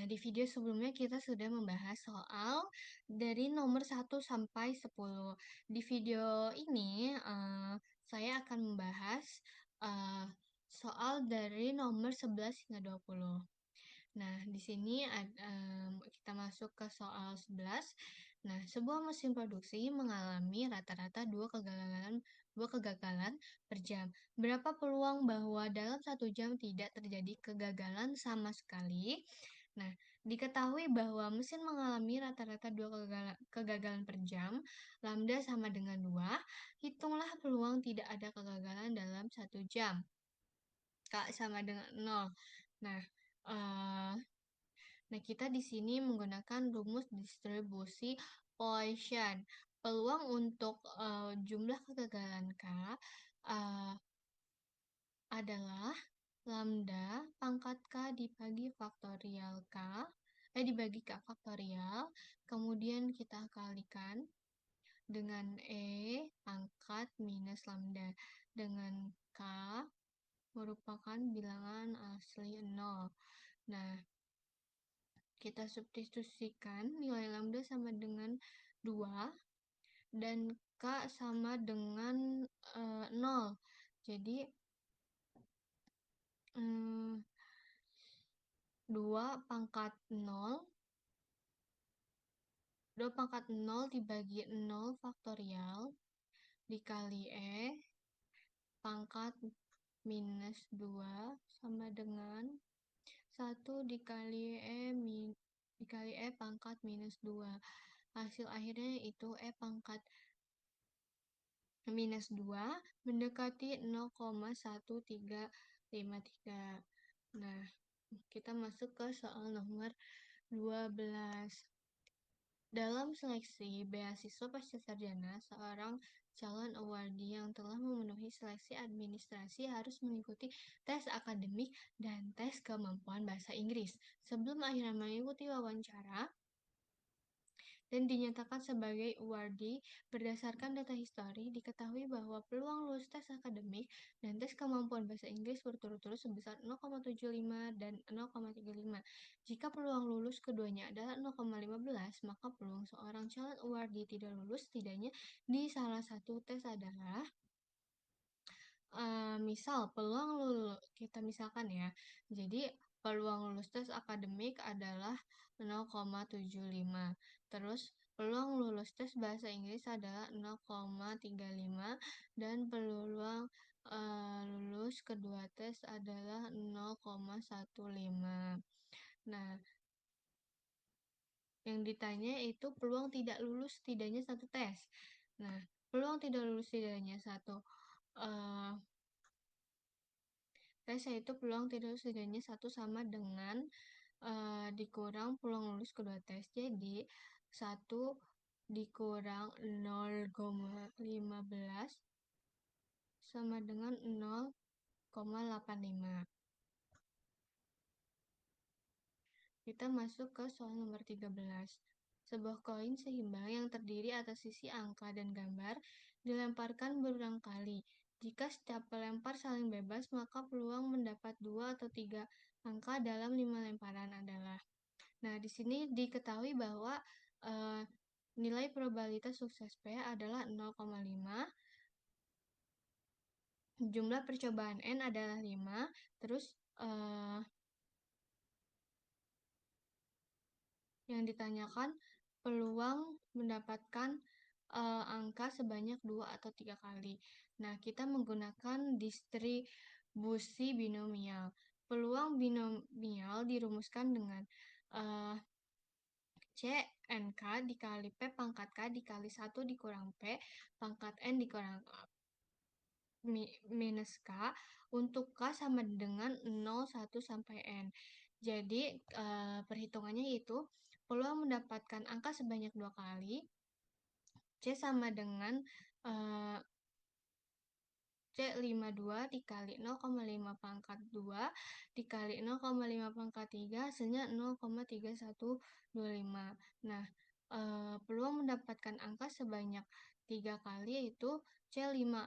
Nah, di video sebelumnya kita sudah membahas soal dari nomor 1 sampai 10. Di video ini, saya akan membahas eh, soal dari nomor 11 hingga 20. Nah, di sini kita masuk ke soal 11. Nah, sebuah mesin produksi mengalami rata-rata dua kegagalan per jam. Berapa peluang bahwa dalam 1 jam tidak terjadi kegagalan sama sekali? Nah, diketahui bahwa mesin mengalami rata-rata dua kegagalan per jam, lambda sama dengan 2. Hitunglah peluang tidak ada kegagalan dalam 1 jam. K sama dengan 0. Nah, eh, kita di sini menggunakan rumus distribusi Poisson. Peluang untuk jumlah kegagalan K eh, adalah lambda pangkat K dibagi K faktorial, kemudian kita kalikan dengan pangkat minus lambda, dengan K merupakan bilangan asli 0. Nah, kita substitusikan nilai lambda sama dengan 2 dan K sama dengan 0. Jadi 2 pangkat 0 dibagi 0 faktorial dikali pangkat minus 2 sama dengan 1 dikali pangkat minus 2. Hasil akhirnya itu pangkat minus 2 mendekati 0,1353. Nah, kita masuk ke soal nomor 12. Dalam seleksi beasiswa pasca sarjana, seorang calon awardee yang telah memenuhi seleksi administrasi harus mengikuti tes akademik dan tes kemampuan bahasa Inggris. Sebelum akhirnya mengikuti wawancara dan dinyatakan sebagai awardee, berdasarkan data histori, diketahui bahwa peluang lulus tes akademik dan tes kemampuan bahasa Inggris berturut-turut sebesar 0,75 dan 0,35. Jika peluang lulus keduanya adalah 0,15, maka peluang seorang calon awardee tidak lulus setidaknya di salah satu tes adalah misal peluang lulus, kita misalkan ya, jadi peluang lulus tes akademik adalah 0,75. Terus peluang lulus tes bahasa Inggris adalah 0,35 dan peluang lulus kedua tes adalah 0,15. Nah, yang ditanya itu peluang tidak lulus setidaknya satu tes. Nah, peluang tidak lulus setidaknya satu tes yaitu peluang tidak lulus setidaknya 1 sama dengan dikurang peluang lulus kedua tes. Jadi 1 dikurang 0,15 sama dengan 0,85. Kita masuk ke soal nomor 13. Sebuah koin seimbang yang terdiri atas sisi angka dan gambar dilemparkan berulang kali. Jika setiap pelempar saling bebas, maka peluang mendapat 2 atau 3 angka dalam 5 lemparan adalah. Nah, di sini diketahui bahwa nilai probabilitas sukses P adalah 0,5, jumlah percobaan N adalah 5, terus yang ditanyakan peluang mendapatkan angka sebanyak 2 atau 3 kali. Nah, kita menggunakan distribusi binomial. Peluang binomial dirumuskan dengan C NK dikali P pangkat K dikali 1 dikurang P pangkat N dikurang minus K untuk K sama dengan 0, 1, sampai N. Jadi, perhitungannya itu peluang mendapatkan angka sebanyak 2 kali, C sama dengan C52 dikali 0,5 pangkat 2 dikali 0,5 pangkat 3 hasilnya 0,3125. Nah, peluang mendapatkan angka sebanyak 3 kali yaitu C5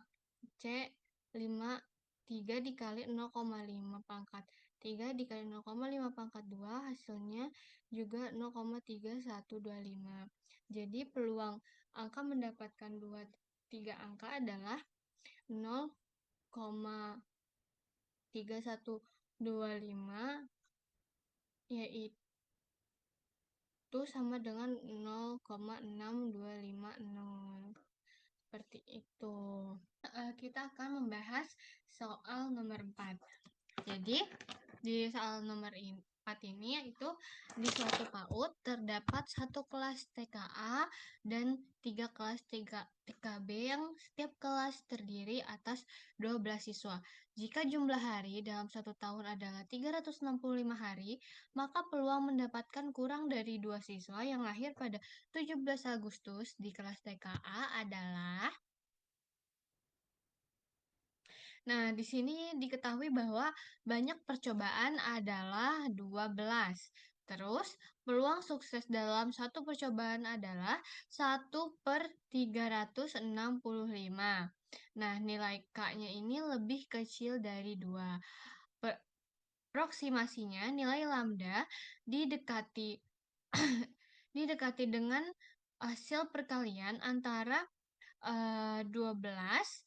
3 dikali 0,5 pangkat 3 dikali 0,5 pangkat 2 hasilnya juga 0,3125. Jadi peluang angka mendapatkan 3 angka adalah 0,3125, yaitu sama dengan 0,6250. Seperti itu. Kita akan membahas soal nomor 4. Jadi, di soal nomor 4 ini yaitu di suatu PAUD terdapat satu kelas TKA dan 3 kelas TKB yang setiap kelas terdiri atas 12 siswa. Jika jumlah hari dalam satu tahun adalah 365 hari, maka peluang mendapatkan kurang dari 2 siswa yang lahir pada 17 Agustus di kelas TKA adalah. Nah, di sini diketahui bahwa banyak percobaan adalah 12. Terus, peluang sukses dalam satu percobaan adalah 1/365. Nah, nilai K-nya ini lebih kecil dari 2. Proksimasinya, nilai lambda didekati didekati dengan hasil perkalian antara 12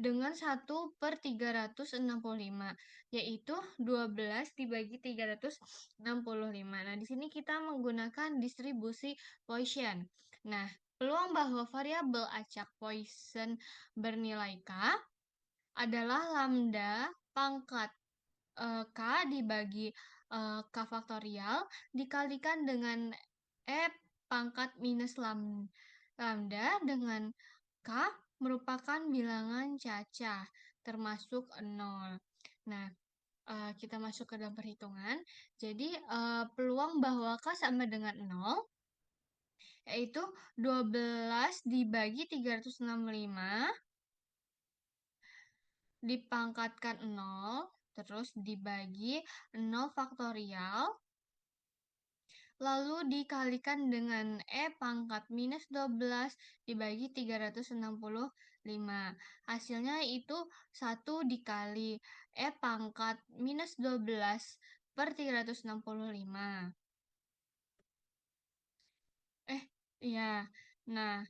dengan 1/365, yaitu 12 dibagi 365. Nah, di sini kita menggunakan distribusi Poisson. Nah, peluang bahwa variabel acak Poisson bernilai K adalah lambda pangkat K dibagi K faktorial dikalikan dengan E pangkat minus lambda dengan K merupakan bilangan cacah termasuk 0. Nah, kita masuk ke dalam perhitungan. Jadi, peluang bahwa K sama dengan 0 yaitu 12 dibagi 365 dipangkatkan 0 terus dibagi 0 faktorial lalu dikalikan dengan E pangkat minus 12 dibagi 365. Hasilnya itu 1 dikali E pangkat minus 12/365. Iya. Nah,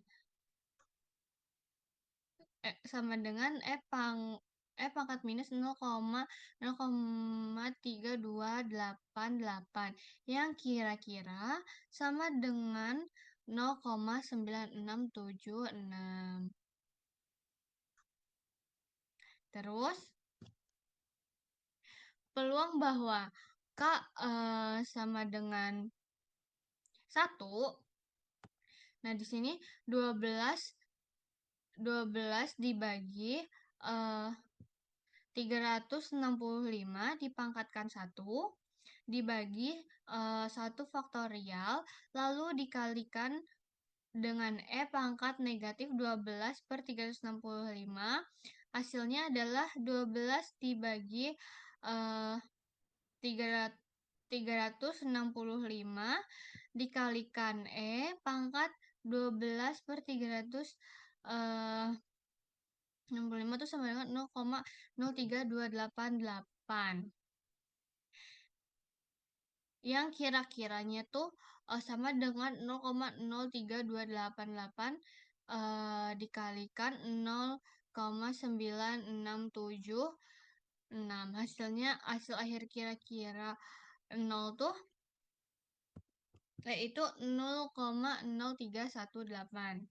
sama dengan E pangkat minus 0,3288 yang kira-kira sama dengan 0,9676. Terus, peluang bahwa K sama dengan 1. Nah, di sini 12 dibagi 365 dipangkatkan 1 dibagi 1 faktorial lalu dikalikan dengan E pangkat negatif 12/365. Hasilnya adalah 12 dibagi 365 dikalikan E pangkat 12/365 itu sama dengan 0,03288. Yang kira-kiranya tuh sama dengan 0,03288 dikalikan 0,9676. Hasilnya hasil akhir kira-kira 0 tuh yaitu 0,0318.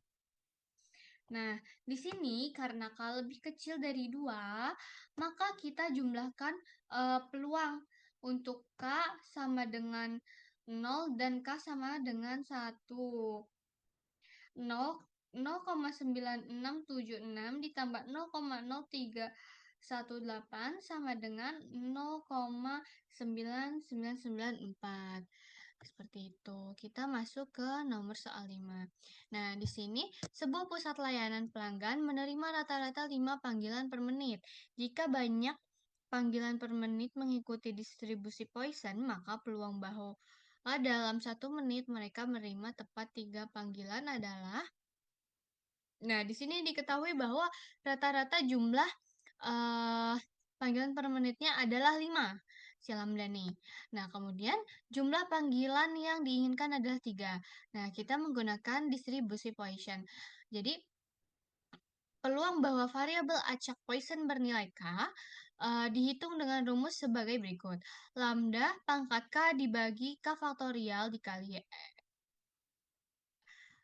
Nah, di sini karena K lebih kecil dari 2, maka kita jumlahkan peluang untuk K sama dengan 0 dan K sama dengan 1. 0,9676 ditambah 0,0318 sama dengan 0,9994. Seperti itu. Kita masuk ke nomor soal 5. Nah, di sini sebuah pusat layanan pelanggan menerima rata-rata 5 panggilan per menit. Jika banyak panggilan per menit mengikuti distribusi Poisson, maka peluang bahwa dalam 1 menit mereka menerima tepat 3 panggilan adalah. Nah, di sini diketahui bahwa rata-rata jumlah eh, panggilan per menitnya adalah 5 si lambda nih. Nah, kemudian jumlah panggilan yang diinginkan adalah 3. Nah, kita menggunakan distribusi Poisson. Jadi, peluang bahwa variabel acak Poisson bernilai K dihitung dengan rumus sebagai berikut. Lambda pangkat K dibagi K faktorial dikali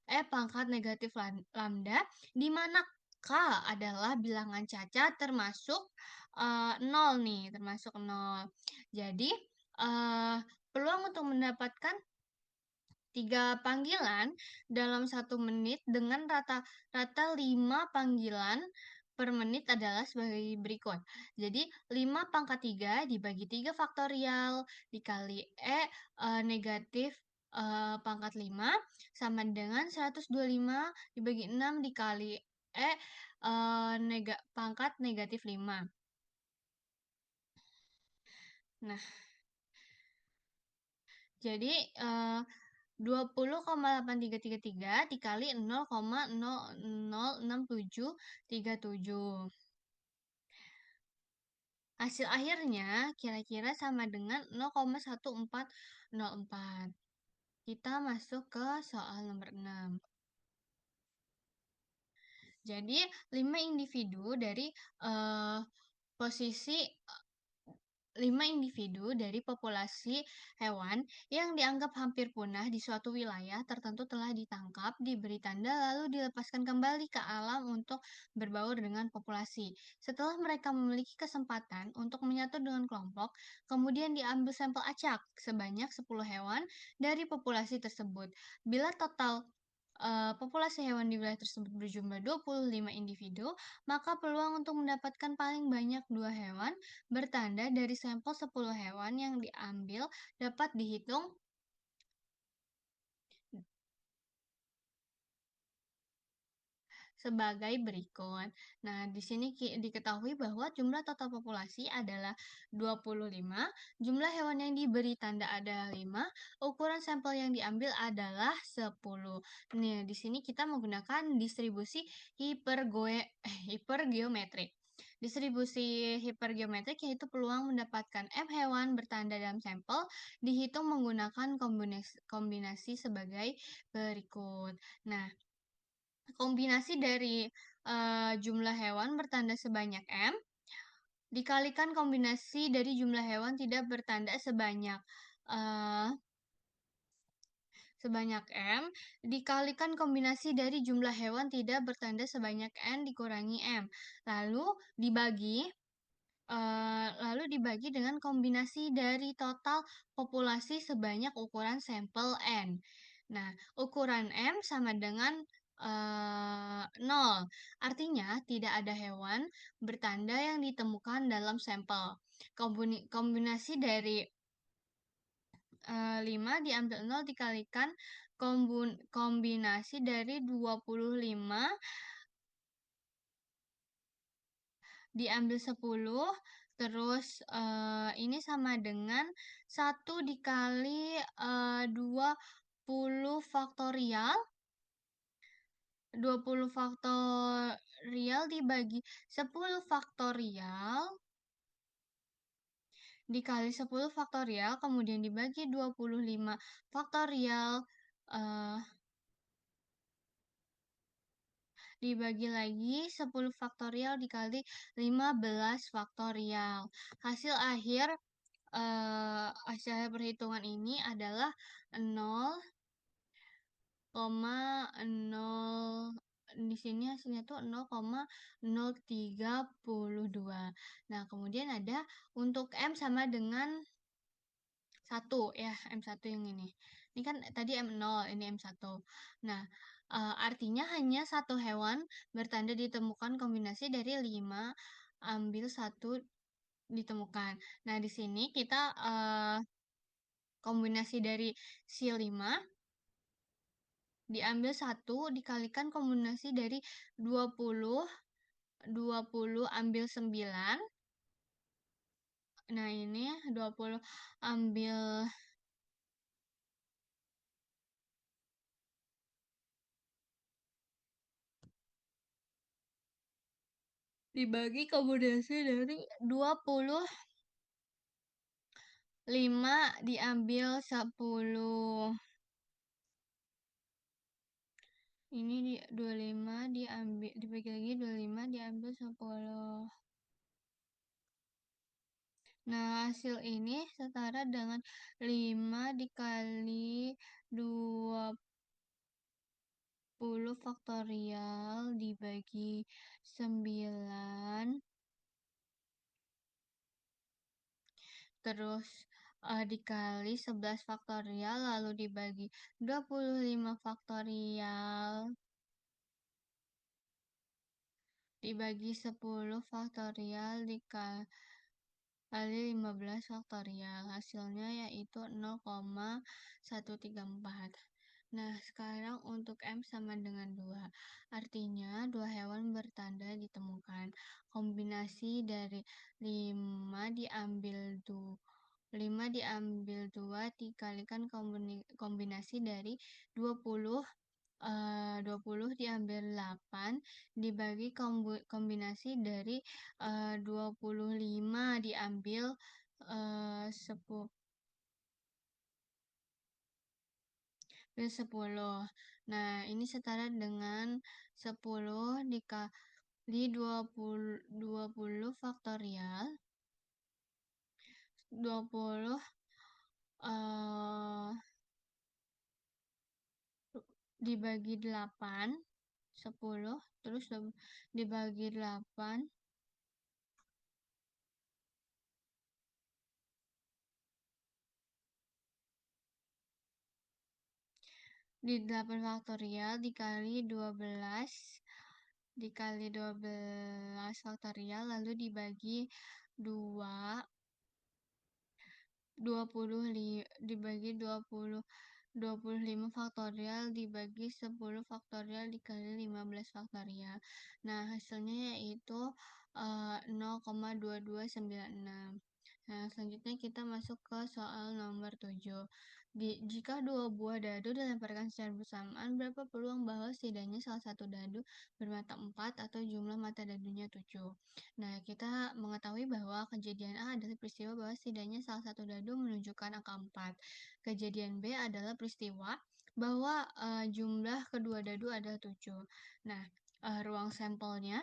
pangkat negatif lambda, di mana K adalah bilangan cacat termasuk 0 nih, termasuk 0. Jadi, peluang untuk mendapatkan 3 panggilan dalam 1 menit dengan rata-rata 5 panggilan per menit adalah sebagai berikut. Jadi 5 pangkat 3 dibagi 3 faktorial dikali negatif pangkat 5 sama dengan 125 dibagi 6 dikali pangkat negatif 5. Nah, jadi 20,8333 dikali 0,006737. Hasil akhirnya kira-kira sama dengan 0,1404. Kita masuk ke soal nomor 6. Jadi, 5 individu dari posisi 5 individu dari populasi hewan yang dianggap hampir punah di suatu wilayah tertentu telah ditangkap, diberi tanda, lalu dilepaskan kembali ke alam untuk berbaur dengan populasi. Setelah mereka memiliki kesempatan untuk menyatu dengan kelompok, kemudian diambil sampel acak sebanyak 10 hewan dari populasi tersebut. Bila total populasi hewan di wilayah tersebut berjumlah 25 individu, maka peluang untuk mendapatkan paling banyak 2 hewan bertanda dari sampel 10 hewan yang diambil dapat dihitung sebagai berikut. Nah, di sini diketahui bahwa jumlah total populasi adalah 25, jumlah hewan yang diberi tanda adalah 5, ukuran sampel yang diambil adalah 10. Nah, di sini kita menggunakan distribusi hipergeometrik. Distribusi hipergeometrik yaitu peluang mendapatkan M hewan bertanda dalam sampel dihitung menggunakan kombinasi sebagai berikut. Nah, kombinasi dari jumlah hewan bertanda sebanyak M dikalikan kombinasi dari jumlah hewan tidak bertanda sebanyak uh, M dikalikan kombinasi dari jumlah hewan tidak bertanda sebanyak N dikurangi M. Lalu dibagi dengan kombinasi dari total populasi sebanyak ukuran sampel N. Nah, ukuran M sama dengan 0. Artinya, tidak ada hewan bertanda yang ditemukan dalam sampel. Kombinasi dari 5 diambil 0 dikalikan kombinasi dari 25 diambil 10, terus ini sama dengan 1 dikali 20 faktorial. 20 faktorial dibagi 10 faktorial dikali 10 faktorial kemudian dibagi 25 faktorial eh, dibagi lagi 10 faktorial dikali 15 faktorial. Hasil perhitungan ini adalah 0,0, di sini hasilnya tuh 0,032. Nah, kemudian ada untuk M sama dengan 1 ya, M1 yang ini. Ini kan tadi M0, ini M1. Nah, artinya hanya satu hewan bertanda ditemukan kombinasi dari 5 ambil 1 ditemukan. Nah, di sini kita kombinasi dari si 5 diambil 1 dikalikan kombinasi dari 20 ambil 9. Nah, ini 20 ambil dibagi kombinasi dari 25 diambil 10. Ini 25 diambil dibagi lagi 25 diambil 10. Nah, hasil ini setara dengan 5 dikali 20 faktorial dibagi 9, terus dikali 11 faktorial lalu dibagi 25 faktorial dibagi 10 faktorial dikali 15 faktorial. Hasilnya yaitu 0,134. Nah, sekarang untuk M sama dengan 2. Artinya, dua hewan bertanda ditemukan. Kombinasi dari 5 diambil 2 dikalikan kombinasi dari 20 20 diambil 8 dibagi kombinasi dari 25 diambil 10. Nah, ini setara dengan 10 dikali 20 faktorial 20 eh, dibagi 8 10 terus dibagi 8 di 8 faktorial dikali 12 faktorial lalu dibagi 2 dibagi 25 faktorial dibagi 10 faktorial dikali 15 faktorial. Nah, hasilnya yaitu 0,2296. Nah, selanjutnya kita masuk ke soal nomor 7. Jika dua buah dadu dilemparkan secara bersamaan, berapa peluang bahwa setidaknya salah satu dadu bermata 4 atau jumlah mata dadunya 7? Nah, kita mengetahui bahwa kejadian A adalah peristiwa bahwa setidaknya salah satu dadu menunjukkan angka 4. Kejadian B adalah peristiwa bahwa jumlah kedua dadu adalah 7. Nah, ruang sampelnya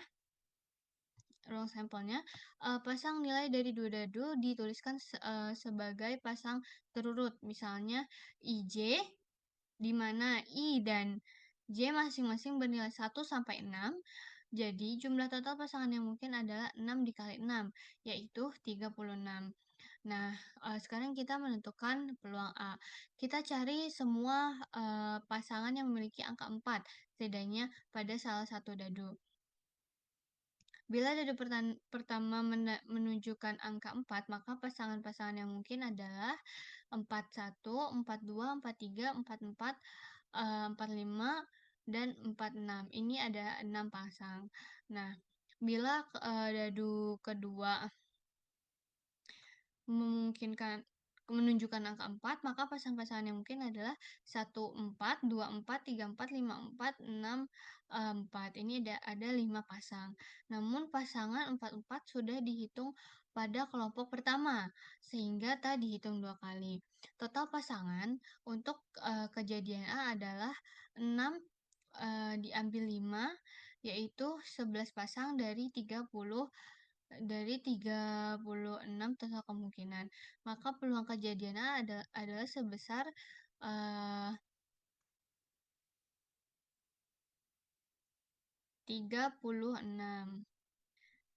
pasang nilai dari dua dadu dituliskan sebagai pasang terurut. Misalnya IJ, di mana I dan J masing-masing bernilai 1 sampai 6. Jadi jumlah total pasangan yang mungkin adalah 6 dikali 6, yaitu 36. Nah, sekarang kita menentukan peluang A. Kita cari semua pasangan yang memiliki angka 4, setidaknya pada salah satu dadu. Bila dadu pertama menunjukkan angka 4, maka pasangan-pasangan yang mungkin adalah 41, 42, 43, 44, 45, dan 46. Ini ada 6 pasang. Nah, bila dadu kedua menunjukkan angka 4, maka pasangan-pasangan yang mungkin adalah 1, 4, 2, 4, 3, 4, 5, 4, 6, 4. Ini ada 5 pasang. Namun pasangan 4, 4 sudah dihitung pada kelompok pertama, sehingga tak dihitung 2 kali. Total pasangan untuk kejadian A adalah 6 diambil 5, yaitu 11 pasang dari 36 total kemungkinan. Maka peluang kejadian A adalah sebesar 36.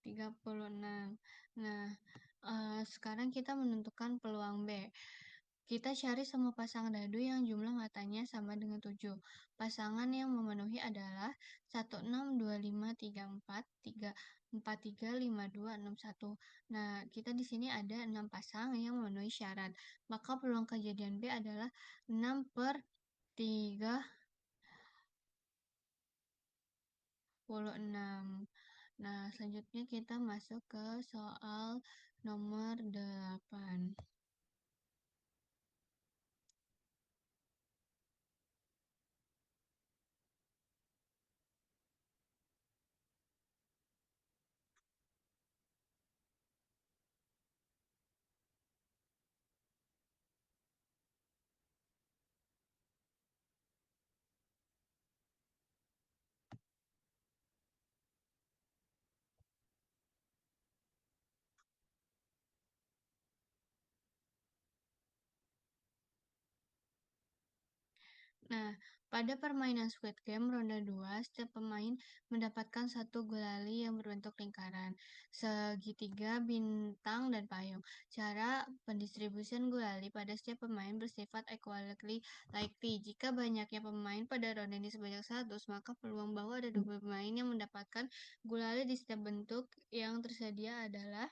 36. Nah, sekarang kita menentukan peluang B. Kita cari semua pasangan dadu yang jumlah matanya sama dengan 7. Pasangan yang memenuhi adalah 1, 6, 2, 5, 3, 4, 3, 4, 3, 5, 2, 6, 1. Nah, kita di sini ada 6 pasang yang memenuhi syarat. Maka peluang kejadian B adalah 6 per 36. Nah, selanjutnya kita masuk ke soal nomor 8. Nah, pada permainan Squid Game ronde 2, setiap pemain mendapatkan satu gulali yang berbentuk lingkaran, segitiga, bintang, dan payung. Cara pendistribusian gulali pada setiap pemain bersifat equally likely. Jika banyaknya pemain pada ronde ini sebanyak 100, maka peluang bahwa ada dua pemain yang mendapatkan gulali di setiap bentuk yang tersedia adalah.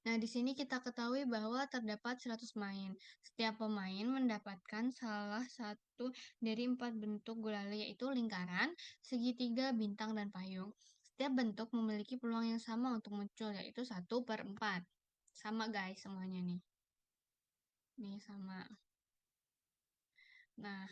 Nah, di sini kita ketahui bahwa terdapat 100 pemain. Setiap pemain mendapatkan salah satu dari 4 bentuk gulali, yaitu lingkaran, segitiga, bintang, dan payung. Setiap bentuk memiliki peluang yang sama untuk muncul, yaitu 1/4. Sama guys semuanya nih. Nih sama. Nah,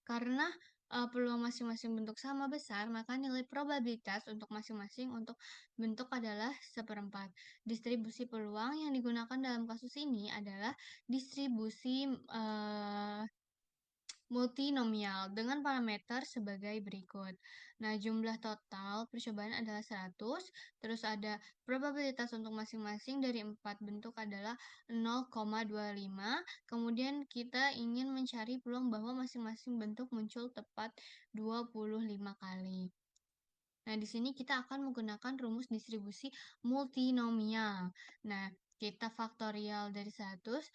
karena peluang masing-masing bentuk sama besar, maka nilai probabilitas untuk masing-masing untuk bentuk adalah 1/4. Distribusi peluang yang digunakan dalam kasus ini adalah distribusi multinomial dengan parameter sebagai berikut. Nah, jumlah total percobaan adalah 100, terus ada probabilitas untuk masing-masing dari 4 bentuk adalah 0,25, kemudian kita ingin mencari peluang bahwa masing-masing bentuk muncul tepat 25 kali. Nah, di sini kita akan menggunakan rumus distribusi multinomial. Nah, kita faktorial dari 100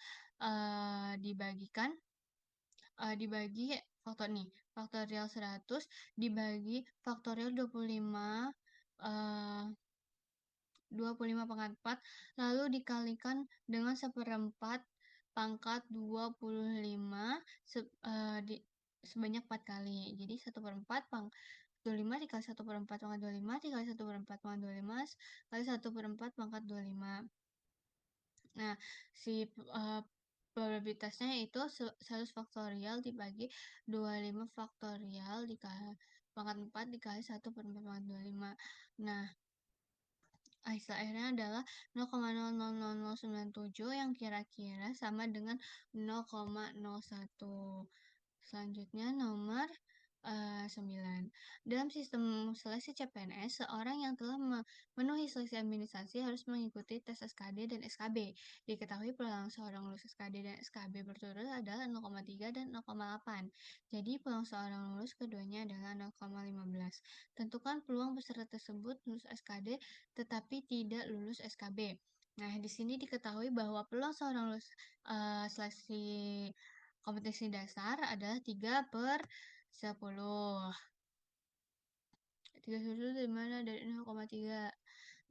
dibagi faktorial 100 dibagi faktorial 25 pangkat 4 lalu dikalikan dengan 1/4 pangkat 25 sebanyak 4 kali. Jadi 1/4 pangkat 25 dikali 1/4 pangkat 25 dikali 1/4 pangkat 25 kali 1/4 pangkat 25. Nah, si probabilitasnya itu 100 faktorial dibagi 25 faktorial dikali pangkat 4 dikali 1/4 pangkat 25. Nah, hasil akhirnya adalah 0,000097 yang kira-kira sama dengan 0,01. Selanjutnya nomor 9. Dalam sistem seleksi CPNS, seorang yang telah memenuhi seleksi administrasi harus mengikuti tes SKD dan SKB. Diketahui peluang seorang lulus SKD dan SKB berturut adalah 0,3 dan 0,8. Jadi peluang seorang lulus keduanya adalah 0,15. Tentukan peluang peserta tersebut lulus SKD tetapi tidak lulus SKB. Nah, di sini diketahui bahwa peluang seorang lulus seleksi kompetensi dasar adalah 3/10. 3/10 dari mana? Dari 0,3.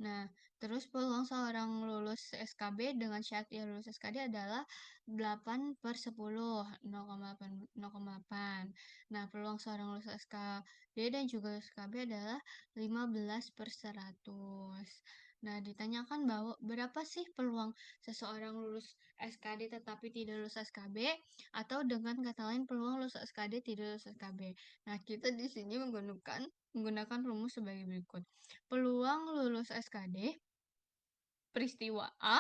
Nah, terus peluang seorang lulus SKB dengan syarat ia lulus SKD adalah 8/10, 0,8. Nah, peluang seorang lulus SKD dan juga lulus SKB adalah 15/100. Nah, ditanyakan bahwa berapa sih peluang seseorang lulus SKD tetapi tidak lulus SKB, atau dengan kata lain peluang lulus SKD tidak lulus SKB. Nah, kita di sini menggunakan rumus sebagai berikut. Peluang lulus SKD peristiwa A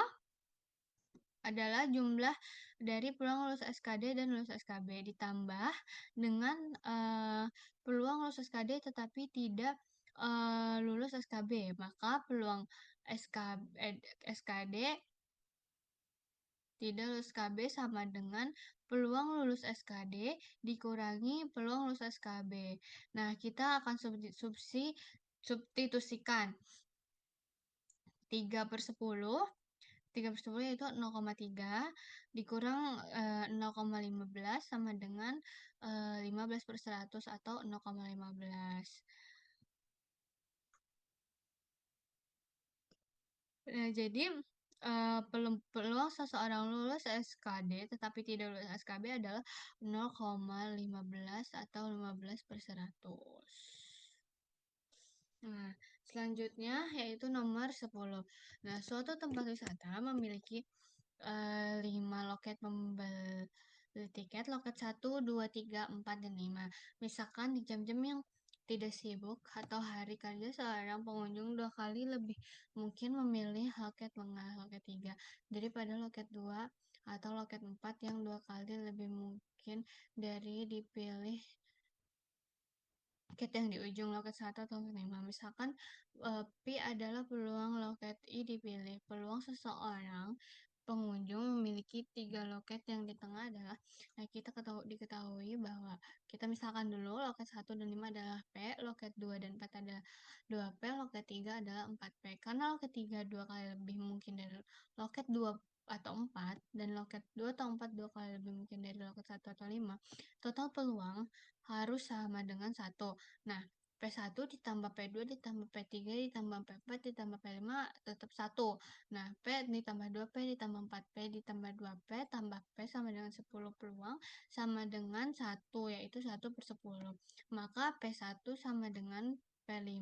adalah jumlah dari peluang lulus SKD dan lulus SKB ditambah dengan peluang lulus SKD tetapi tidak lulus SKB. Maka peluang SKD tidak lulus SKB sama dengan peluang lulus SKD dikurangi peluang lulus SKB. Nah, kita akan substitusikan 3/10. 3/10 yaitu 0,3 dikurang 0,15 sama dengan 15/100 atau 0,15. Nah, jadi peluang seseorang lulus SKD tetapi tidak lulus SKB adalah 0,15 atau 15/100. Nah, selanjutnya yaitu nomor 10. Nah, suatu tempat wisata memiliki 5 loket membeli tiket, loket 1, 2, 3, 4, dan 5. Misalkan di jam-jam yang tidak sibuk atau hari kerja, seorang pengunjung 2 kali lebih mungkin memilih loket lengah, loket 3, daripada loket 2 atau loket 4 yang 2 kali lebih mungkin dari dipilih loket yang di ujung loket 1 atau loket 5. Misalkan P adalah peluang loket I dipilih. Peluang seseorang pengunjung memiliki 3 loket. Yang di tengah adalah, kita diketahui bahwa kita misalkan dulu loket 1 dan 5 adalah P, loket 2 dan 4 adalah 2P, loket 3 adalah 4P. Karena loket 3 dua kali lebih mungkin dari loket 2 atau 4, dan loket 2 atau 4 dua kali lebih mungkin dari loket 1 atau 5, total peluang harus sama dengan 1. Nah, P1 ditambah P2 ditambah P3 ditambah P4 ditambah P5 tetap 1. Nah, P ditambah 2P ditambah 4P ditambah 2P tambah P sama dengan 10 peluang sama dengan 1, yaitu 1/10. Maka P1 sama dengan P5,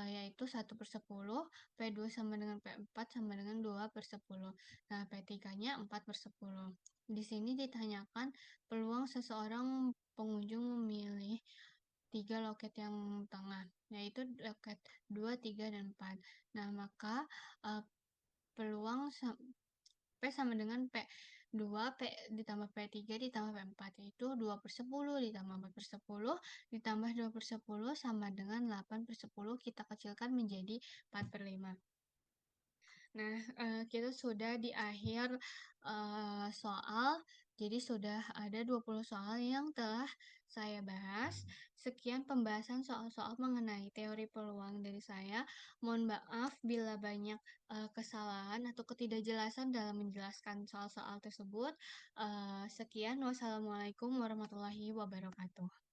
yaitu 1/10. P2 sama dengan P4 sama dengan 2/10. Nah, P3-nya 4/10. Di sini ditanyakan peluang seseorang pengunjung memilih 3 loket yang tengah, yaitu loket 2, 3, dan 4. Nah, maka uh, peluang P sama dengan P2, P ditambah P3 ditambah P4, yaitu 2/10 ditambah 4/10 ditambah 2/10 sama dengan 8/10. Kita kecilkan menjadi 4/5. Nah, kita sudah di akhir soal. Jadi sudah ada 20 soal yang telah saya bahas. Sekian pembahasan soal-soal mengenai teori peluang dari saya. Mohon maaf bila banyak kesalahan atau ketidakjelasan dalam menjelaskan soal-soal tersebut. Sekian, wassalamualaikum warahmatullahi wabarakatuh.